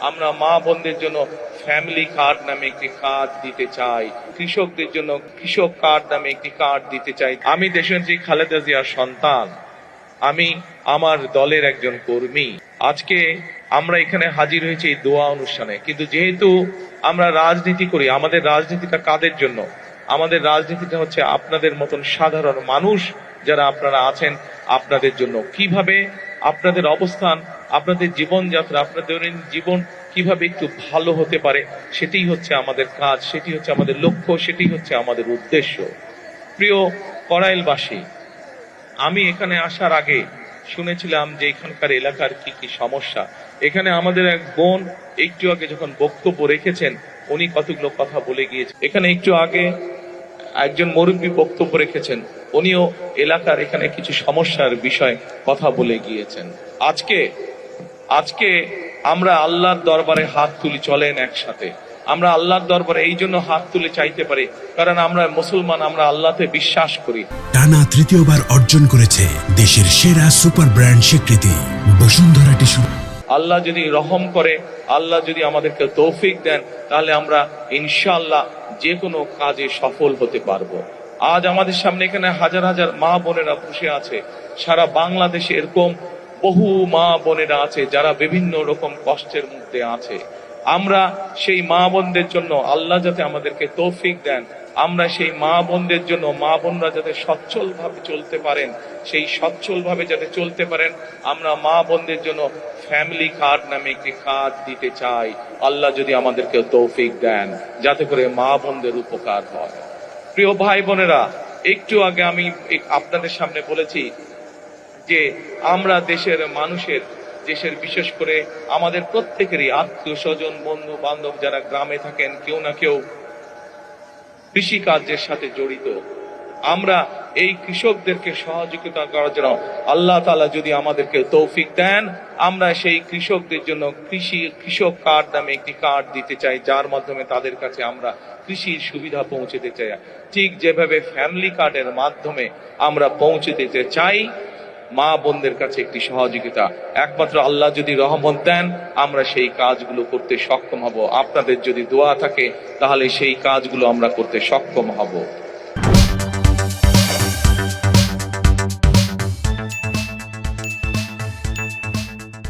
আমরা মা বোনদের জন্য ফ্যামিলি কার্ড নামে একটি কার্ড দিতে চাই, কৃষকদের জন্য কৃষক কার্ড নামে একটি কার্ড দিতে চাই। আমি দেশনেত্রী খালেদা জিয়ার সন্তান, আমি আমার দলের একজন কর্মী। আজকে আমরা এখানে হাজির হয়েছি এই দোয়া অনুষ্ঠানে, কিন্তু যেহেতু আমরা রাজনীতি করি, আমাদের রাজনীতিটা কাদের জন্য? আমাদের রাজনীতিটা হচ্ছে আপনাদের মতন সাধারণ মানুষ যারা আপনারা আছেন, আপনাদের জন্য। কিভাবে আপনাদের অবস্থান, আপনাদের জীবনযাত্রা, আপনাদের জীবন কিভাবে একটু ভালো হতে পারে, সেটাই হচ্ছে আমাদের কাজ, সেটি হচ্ছে আমাদের লক্ষ্য, সেটি হচ্ছে আমাদের উদ্দেশ্য। প্রিয় কড়াইলবাসী, আমি এখানে আসার আগে শুনেছিলাম যে এখানকার এলাকার কি কি সমস্যা। এখানে আমাদের এক বোন একটু আগে যখন বক্তব্য রেখেছেন, উনি কতগুলো কথা বলে গিয়েছেন। এখানে একটু আগে একজন মুরব্বী বক্তব্য রেখেছেন, উনিও এলাকার এখানে কিছু সমস্যার বিষয়ে কথা বলে গিয়েছেন। আজকে আমরা আল্লাহর দরবারে হাত তুলি, চলেন একসাথে। আমরা আল্লাহর দরবারে এই জন্য হাত তুলে চাইতে পারি কারণ আমরা মুসলমান, আমরা আল্লাহতে বিশ্বাস করি। টানা তৃতীয়বার অর্জন করেছে দেশের সেরা সুপার ব্র্যান্ড স্বীকৃতি বসুন্ধরা টিস্যু। আল্লাহ যদি রহম করে, আল্লাহ যদি আমাদেরকে তৌফিক দেন, তাহলে আমরা ইনশাআল্লাহ যে কোনো কাজে সফল হতে পারবো। আজ আমাদের সামনে এখানে হাজার হাজার মা বোনেরা বসে আছে। সারা বাংলাদেশে এরকম বহু মা বোনেরা আছে যারা বিভিন্ন রকম কষ্টের মধ্যে আছে। আমরা সেই মা বোনদের জন্য আল্লাহ যাতে আমাদেরকে তৌফিক দেন, আমরা সেই মা বোনদের জন্য, মা বোনরা যাতে সচ্ছল ভাবে চলতে পারেন, সেই সচ্ছল ভাবে যাতে চলতে পারেন, আমরা মা বোনদের জন্য ফ্যামিলি কার্ড নামে একটি কার্ড দিতে চাই। আল্লাহ যদি আমাদেরকে তৌফিক দেন, যাতে করে মা বোনদের উপকার হয়। প্রিয় ভাই বোনেরা, একটু আগে আমি আপনাদের সামনে বলেছি যে আমরা দেশের মানুষের, দেশের বিশেষ করে আমাদের প্রত্যেকেরই আত্মীয় স্বজন, বন্ধু বান্ধব যারা গ্রামে থাকেন, কেউ না কেউ কৃষি কার্যের সাথে জড়িত। আমরা এই কৃষকদেরকে সহযোগিতা করার জন্য আল্লাহ তাআলা যদি আমাদেরকে তৌফিক দেন, আমরা সেই কৃষকদের জন্য কৃষক কার্ড নামে একটি কার্ড দিতে চাই, যার মাধ্যমে তাদের কাছে আমরা কৃষির সুবিধা পৌঁছে দিতে চাই। ঠিক যেভাবে ফ্যামিলি কার্ডের মাধ্যমে আমরা পৌঁছে দিতে চাই মা বোনদের কাছে একটি সহযোগিতা, একমাত্র আল্লাহ যদি রহমত দেন আমরা সেই কাজগুলো করতে সক্ষম হব। আপনাদের যদি দোয়া থাকে তাহলে সেই কাজগুলো আমরা করতে সক্ষম হব।